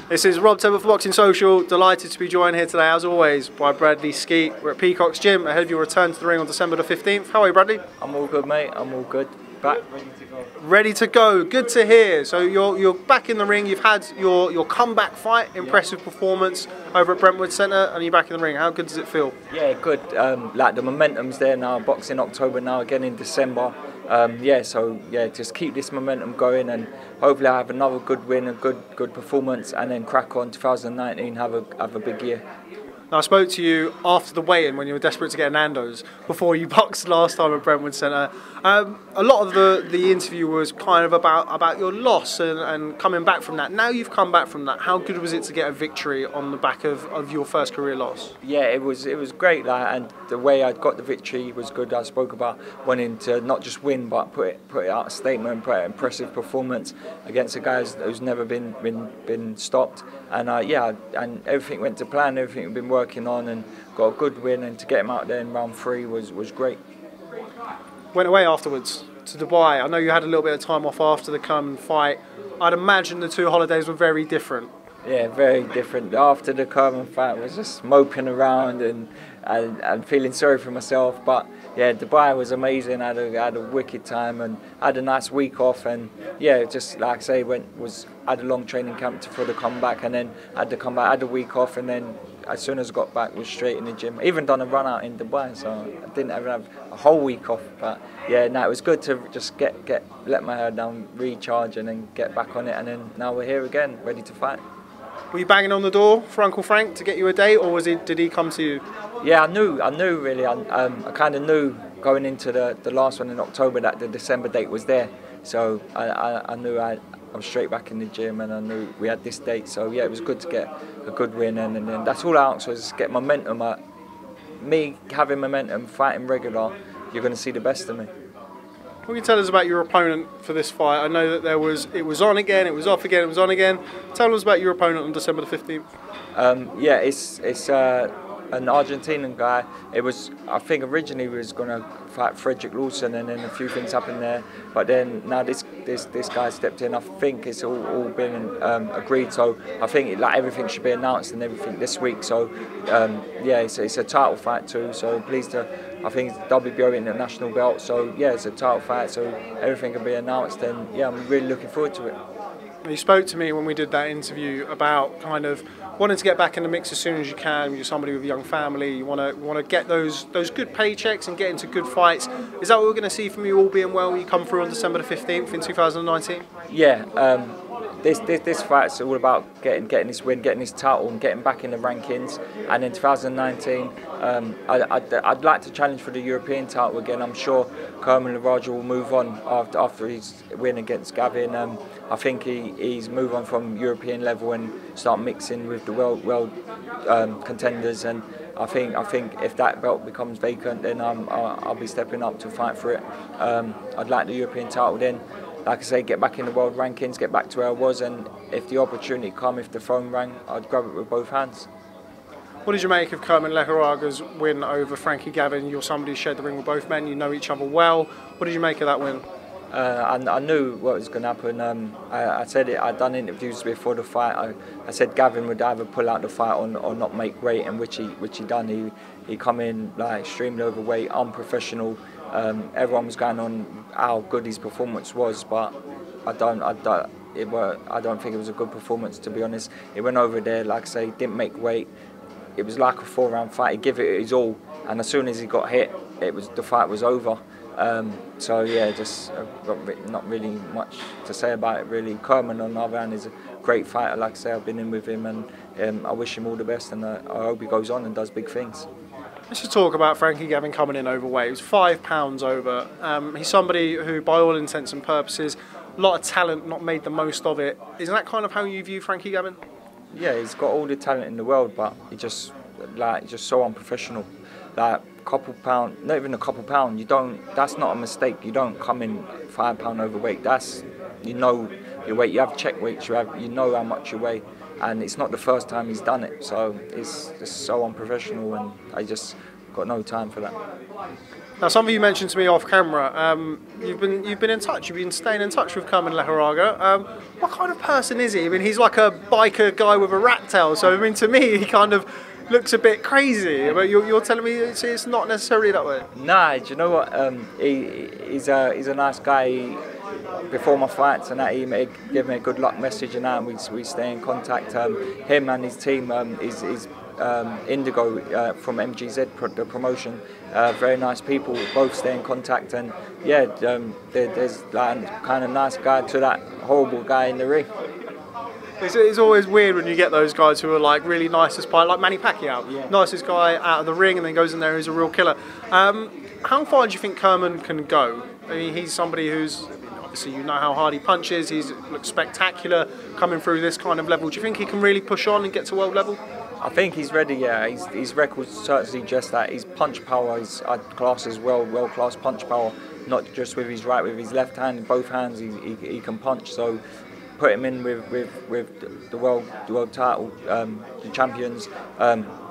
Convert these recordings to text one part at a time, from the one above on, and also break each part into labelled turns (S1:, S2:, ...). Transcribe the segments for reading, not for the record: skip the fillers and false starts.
S1: This is Rob Tebbutt for Boxing Social. Delighted to be joined here today, as always, by Bradley Skeete. We're at Peacock's Gym ahead of your return to the ring on December the 15th. How are you, Bradley?
S2: I'm all good, mate. I'm all good. Back, ready to go.
S1: Ready to go. Good to hear. So you're back in the ring. You've had your comeback fight, impressive performance over at Brentwood Centre, and you're back in the ring. How good does it feel?
S2: Yeah, good. Like the momentum's there now. Boxing October now, again in December. Just keep this momentum going, and hopefully I have another good win, a good performance, and then crack on 2019, have a big year.
S1: Now, I spoke to you after the weigh-in when you were desperate to get a Nando's before you boxed last time at Brentwood Centre. A lot of the interview was kind of about your loss and coming back from that. Now you've come back from that. How good was it to get a victory on the back of your first career loss? Yeah,
S2: it was great, and the way I got the victory was good. I spoke about wanting to not just win, but put it out a statement, put an impressive performance against a guy who's never been stopped. And and everything went to plan. Everything we've been working on, and got a good win. And to get him out there in round 3 was great.
S1: Went away afterwards to Dubai. I know you had a little bit of time off after the Khan fight. I'd imagine the 2 holidays were very different.
S2: Yeah, very different. After the Khan fight, I was just moping around and feeling sorry for myself. But yeah, Dubai was amazing. I had a wicked time and had a nice week off. And yeah, just like I say, had a long training camp for the comeback, and then had a week off, and then as soon as I got back, was straight in the gym. I even done a run out in Dubai, so I didn't ever have a whole week off. But yeah, no, it was good to just let my hair down, recharge, and then get back on it. And then now we're here again, ready to fight.
S1: Were you banging on the door for Uncle Frank to get you a date, or did he come to you?
S2: Yeah, I knew really. I kind of knew going into the last one in October that the December date was there. So I knew I was straight back in the gym, and I knew we had this date. So yeah, it was good to get a good win, and then that's all I asked was get momentum. Me having momentum, fighting regular, you're going to see the best of me.
S1: What can you tell us about your opponent for this fight? I know that it was on again, it was off again, it was on again. Tell us about your opponent on December the 15th.
S2: Yeah, it's an Argentinian guy. I think originally he was going to fight Frederick Lawson, and then a few things happened there. But then now this guy stepped in. I think it's all been agreed. So I think everything should be announced and everything this week. So yeah, it's a title fight too. So pleased to. I think it's WBO international belt. So yeah, it's a title fight. So everything can be announced, and yeah, I'm really looking forward to it.
S1: You spoke to me when we did that interview about kind of wanting to get back in the mix as soon as you can. You're somebody with a young family. You want to get those good paychecks and get into good fights. Is that what we're going to see from you, all being well, when you come through on December the 15th in 2019?
S2: Yeah. This fight's all about getting this win, getting this title, and getting back in the rankings. And in 2019, I'd like to challenge for the European title again. I'm sure Kerman Raja will move on after his win against Gavin. I think he's move on from European level and start mixing with the world contenders. And I think if that belt becomes vacant, then I'll be stepping up to fight for it. I'd like the European title then. Like I say, get back in the world rankings, get back to where I was, and if the opportunity come, if the phone rang, I'd grab it with both hands.
S1: What did you make of Kerman Augurs' win over Frankie Gavin? You're somebody who shared the ring with both men, you know each other well. What did you make of that win?
S2: I knew what was going to happen. I said it. I'd done interviews before the fight. I said Gavin would either pull out the fight or not make weight, and which he done. He come in like extremely overweight, unprofessional. Everyone was going on how good his performance was, but I don't think it was a good performance, to be honest. He went over there, like I say, didn't make weight. It was like a 4-round fight. He gave it his all, and as soon as he got hit, the fight was over. So yeah, just not really much to say about it really. Kerman, on the other hand, is a great fighter. Like I say, I've been in with him, and I wish him all the best, and I hope he goes on and does big things.
S1: Let's just talk about Frankie Gavin coming in overweight. He was 5 pounds over. He's somebody who, by all intents and purposes, a lot of talent, not made the most of it. Isn't that kind of how you view Frankie Gavin?
S2: Yeah, he's got all the talent in the world, but he's just so unprofessional. Like couple pound, not even a couple pound. That's not a mistake. You don't come in 5 pound overweight. You know your weight. You have check weights. You know how much you weigh. And it's not the first time he's done it, so it's just so unprofessional, and I just got no time for that.
S1: Now, something you mentioned to me off camera, you've been in touch. You've been staying in touch with Carmen Leharaga. What kind of person is he? I mean, he's like a biker guy with a rat tail. So, I mean, to me, he kind of looks a bit crazy. But you're telling me it's not necessarily that way.
S2: Nah, do you know what? He's a nice guy. Before my fights and that, he gave me a good luck message and that, and we stay in contact. Him and his team is Indigo from MGZ, the promotion. Very nice people, both stay in contact, and yeah, there's like a kind of nice guy to that horrible guy in the ring.
S1: It's always weird when you get those guys who are like really nice as pie, like Manny Pacquiao,
S2: yeah.
S1: Nicest guy out of the ring, and then goes in there, he's a real killer. How far do you think Kerman can go? I mean, he's somebody who's, obviously you know how hard he punches, he looks spectacular coming through this kind of level. Do you think he can really push on and get to world level?
S2: I think he's ready, yeah. His record's certainly just that. His punch power is class as well, world-class punch power, not just with his right, with his left hand, in both hands he can punch. So put him in with the world title, the champions.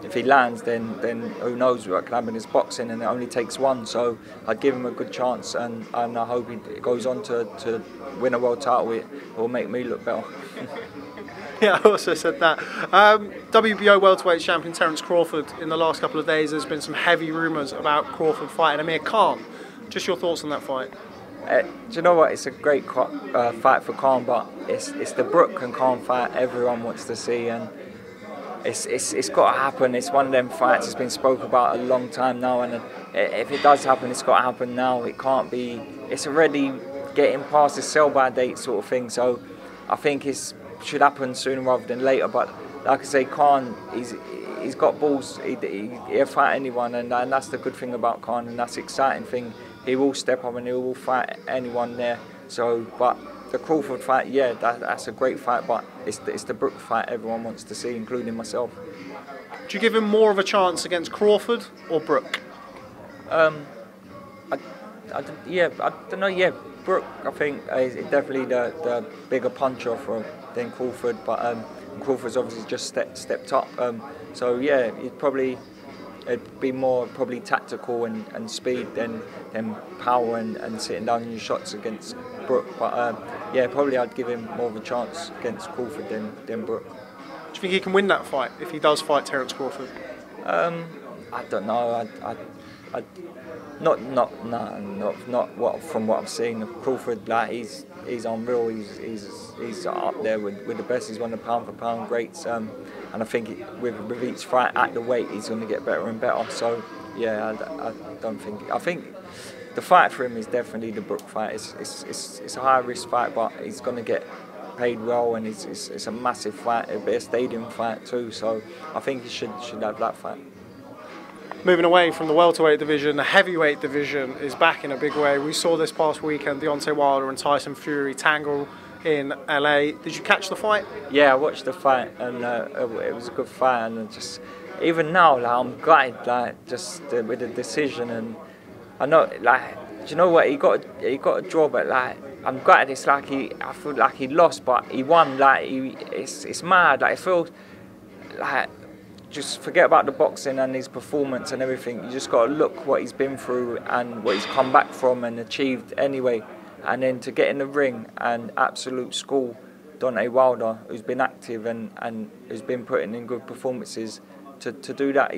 S2: If he lands, then who knows what can happen in his boxing, and it only takes one. So I'd give him a good chance, and I hope he goes on to win a world title. It will make me look better.
S1: Yeah, I also said that. WBO welterweight champion Terence Crawford, in the last couple of days, there's been some heavy rumours about Crawford fighting Amir Khan. Just your thoughts on that fight?
S2: Do you know what? It's a great fight for Khan, but it's the Brook and Khan fight everyone wants to see, and it's got to happen. It's one of them fights that's been spoke about a long time now, and if it does happen, it's got to happen now. It can't be. It's already getting past the sell-by date sort of thing. So I think it should happen sooner rather than later. But like I say, Khan, he's got balls. He'll fight anyone, and that's the good thing about Khan, and that's the exciting thing. He will step up and he will fight anyone there. So, but the Crawford fight, yeah, that's a great fight, but it's the Brook fight everyone wants to see, including myself.
S1: Do you give him more of a chance against Crawford or Brook?
S2: I don't know. Yeah, Brook, I think, is definitely the bigger puncher than Crawford, but Crawford's obviously just stepped up. So yeah, it'd be more probably tactical and speed than power and sitting down in your shots against Brook. But yeah, probably I'd give him more of a chance against Crawford than Brook.
S1: Do you think he can win that fight if he does fight Terence Crawford?
S2: I don't know. Not from what I've seen. Crawford, like he's unreal. He's up there with the best. He's one of the pound for pound greats. And I think with each fight at the weight, he's going to get better and better. So yeah, I think the fight for him is definitely the Brook fight. It's a high risk fight, but he's going to get paid well, and it's a massive fight, a bit of stadium fight too. So I think he should have that fight.
S1: Moving away from the welterweight division, the heavyweight division is back in a big way. We saw this past weekend Deontay Wilder and Tyson Fury tangle in LA. Did you catch the fight? Yeah,
S2: I watched the fight, and it was a good fight. And just even now, like, I'm gutted, like just with the decision. And I know, like, do you know what? He got a draw, but like I'm gutted. It's like I feel like he lost, but he won. Like it's mad. Like it feels like. Just forget about the boxing and his performance and everything. You just got to look what he's been through and what he's come back from and achieved anyway. And then to get in the ring and absolute school Deontay Wilder, who's been active and who's been putting in good performances, to do that,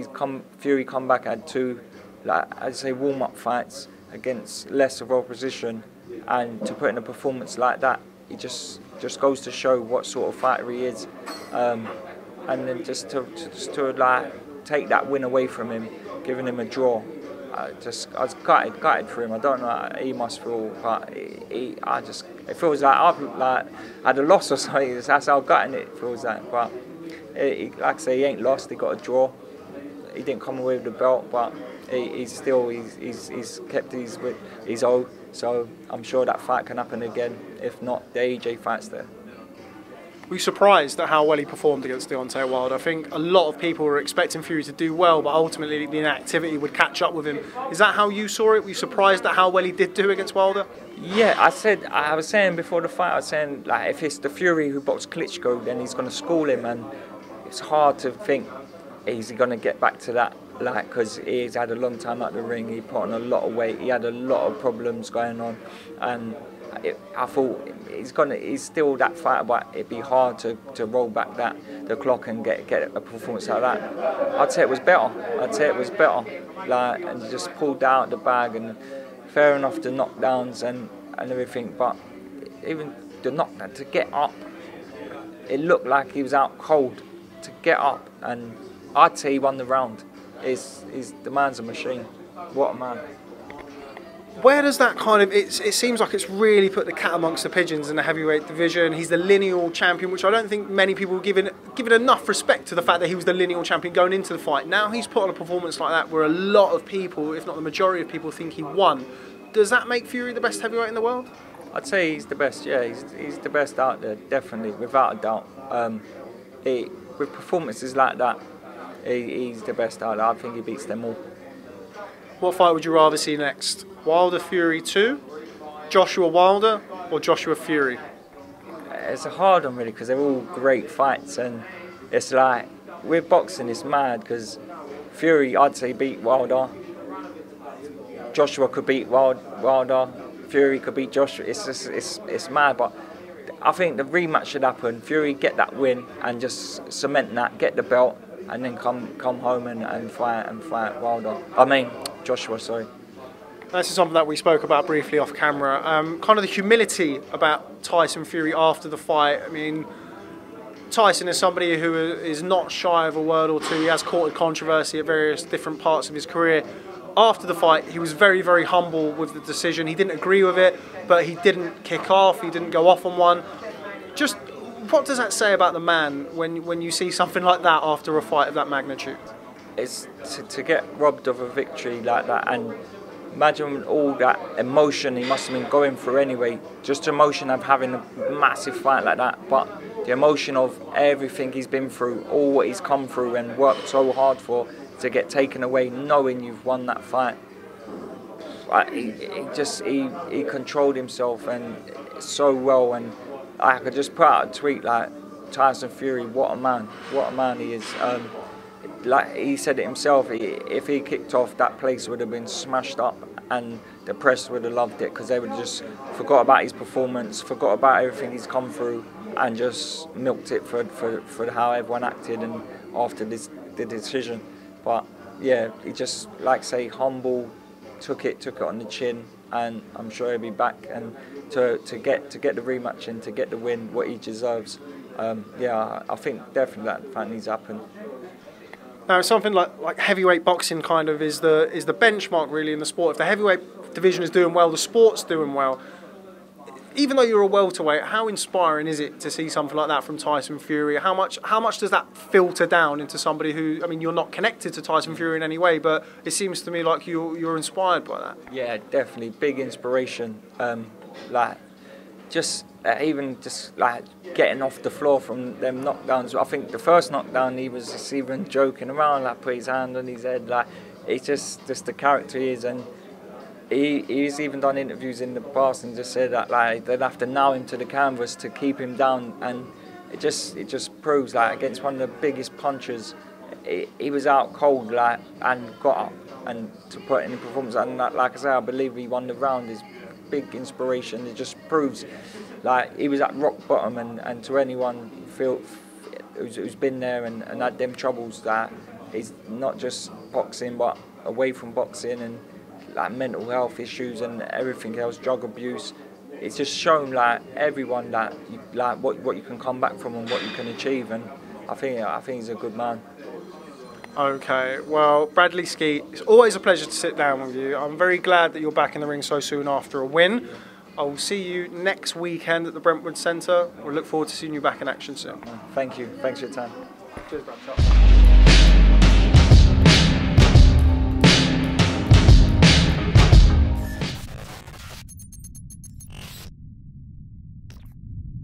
S2: Fury come back, had two, like I'd say, warm-up fights against less of opposition, and to put in a performance like that, it just goes to show what sort of fighter he is. And then just to like take that win away from him, giving him a draw, I was gutted for him. I don't know how he must feel, but it feels like I had a loss or something. That's how gutting it feels like. But like I say, he ain't lost. He got a draw. He didn't come away with the belt, but he's kept his own. So I'm sure that fight can happen again. If not, the AJ fight's there.
S1: Were you surprised at how well he performed against Deontay Wilder? I think a lot of people were expecting Fury to do well, but ultimately the inactivity would catch up with him. Is that how you saw it? Were you surprised at how well he did do against Wilder?
S2: Yeah, I was saying before the fight, I was saying, like, if it's the Fury who boxed Klitschko, then he's going to school him, and it's hard to think, is he going to get back to that like, because he's had a long time out the ring, he put on a lot of weight, he had a lot of problems going on, and I thought he's still that fighter, but it'd be hard to roll back the clock and get a performance like that. I'd say it was better. Like, and just pulled out the bag, and fair enough the knockdowns and everything, but even the knockdown to get up, it looked like he was out cold to get up, and I'd say he won the round. The man's a machine. What a man.
S1: Where does that kind of, it seems like it's really put the cat amongst the pigeons in the heavyweight division. He's the lineal champion, which I don't think many people give it enough respect to, the fact that he was the lineal champion going into the fight. Now he's put on a performance like that where a lot of people, if not the majority of people, think he won. Does that make Fury the best heavyweight in the world?
S2: I'd say he's the best, yeah, he's the best out there, definitely, without a doubt. With performances like that, he's the best out there. I think he beats them all.
S1: What fight would you rather see next? Wilder Fury 2, Joshua Wilder, or Joshua Fury?
S2: It's a hard one really, because they're all great fights, and it's like, with boxing it's mad, because Fury, I'd say, beat Wilder. Joshua could beat Wilder. Fury could beat Joshua. It's mad, but I think the rematch should happen. Fury get that win and just cement that, get the belt, and then come home and fight Wilder. I mean Joshua, sorry.
S1: This is something that we spoke about briefly off camera. Kind of the humility about Tyson Fury after the fight. I mean, Tyson is somebody who is not shy of a word or two. He has courted controversy at various different parts of his career. After the fight, he was very, very humble with the decision. He didn't agree with it, but he didn't kick off. He didn't go off on one. Just what does that say about the man when you see something like that after a fight of that magnitude? It's
S2: to get robbed of a victory like that, and imagine all that emotion he must have been going through anyway. Just the emotion of having a massive fight like that, but the emotion of everything he's been through, all what he's come through and worked so hard for, to get taken away knowing you've won that fight. He controlled himself and so well, and I could just put out a tweet like, Tyson Fury, what a man he is. Like he said it himself, if he kicked off, that place would have been smashed up, and the press would have loved it, because they would have just forgot about his performance, forgot about everything he's come through, and just milked it for how everyone acted and after the decision. But yeah, he just, like say, humble, took it on the chin, and I'm sure he'll be back, and to get the rematch and to get the win, what he deserves. Yeah, I think definitely that needs to happen.
S1: Now, something like heavyweight boxing kind of is the benchmark really in the sport. If the heavyweight division is doing well, the sport's doing well. Even though you're a welterweight, how inspiring is it to see something like that from Tyson Fury? How much does that filter down into somebody who, I mean, you're not connected to Tyson Fury in any way, but it seems to me like you're inspired by that.
S2: Yeah, definitely, big inspiration. Like, just like getting off the floor from them knockdowns. I think the first knockdown he was just even joking around, like put his hand on his head. Like, it's just the character he is, and he's even done interviews in the past and just said that like they'd have to nail him to the canvas to keep him down, and it just proves like against one of the biggest punchers, he was out cold, like, and got up and to put in the performance, and like I say, I believe he won the round. Is big inspiration. It just proves like he was at rock bottom, and to anyone who's been there and had them troubles, that he's not just boxing but away from boxing, and like mental health issues and everything else, drug abuse. It's just shown like everyone that what you can come back from and what you can achieve, and I think he's a good man. Okay, well, Bradley Skeete, it's always a pleasure to sit down with you. I'm very glad that you're back in the ring so soon after a win. I will see you next weekend at the Brentwood Centre. We'll look forward to seeing you back in action soon. Thank you. Thanks for your time.
S1: Cheers, Brad.